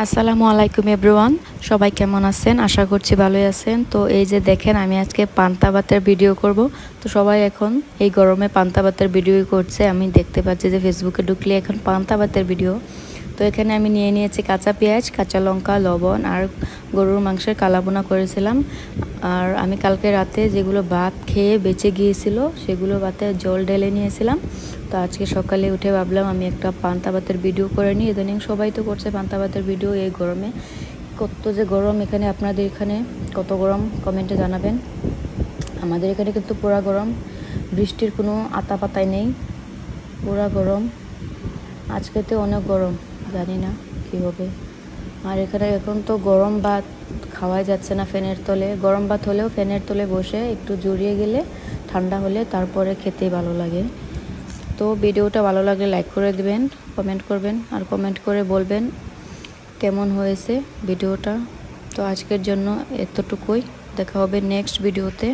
আসসালামু আলাইকুম এভরিওয়ান, সবাই কেমন আছেন? আশা করছি ভালোই আছেন। তো এই যে দেখেন, আমি আজকে পান্তা ভাতের ভিডিও করব। তো সবাই এখন এই গরমে পান্তা ভাতের ভিডিওই করছে। আমি দেখতে পাচ্ছি যে ফেসবুকে ঢুকলে এখন পান্তা ভাতের ভিডিও। তো এখানে আমি নিয়ে নিয়েছি কাঁচা পেঁয়াজ, কাঁচা লঙ্কা, লবণ আর গরুর মাংসের কালাবোনা করেছিলাম। আর আমি কালকে রাতে যেগুলো ভাত খেয়ে বেঁচে গিয়েছিল সেগুলো ভাতে জল ঢেলে নিয়েছিলাম। তো আজকে সকালে উঠে ভাবলাম আমি একটা পান্তা ভাতের ভিডিও করে নিই। ইদানিং সবাই তো করছে পান্তা ভাতের ভিডিও এই গরমে। কত যে গরম এখানে, আপনাদের এখানে কত গরম কমেন্টে জানাবেন। আমাদের এখানে কিন্তু পুরা গরম, বৃষ্টির কোনো আতা পাতাই নেই, পুরা গরম। আজকে তো অনেক গরম, জানি না কী হবে। আর এখানে এখন তো গরম ভাত খাওয়াই যাচ্ছে না ফ্যানের তলে। গরম ভাত হলেও ফ্যানের তলে বসে একটু জড়িয়ে গেলে ঠান্ডা হলে তারপরে খেতেই ভালো লাগে। তো ভিডিওটা ভালো লাগলে লাইক করে দেবেন, কমেন্ট করবেন আর কমেন্ট করে বলবেন কেমন হয়েছে ভিডিওটা। তো আজকের জন্য এতটুকুই, দেখা হবে নেক্সট ভিডিওতে।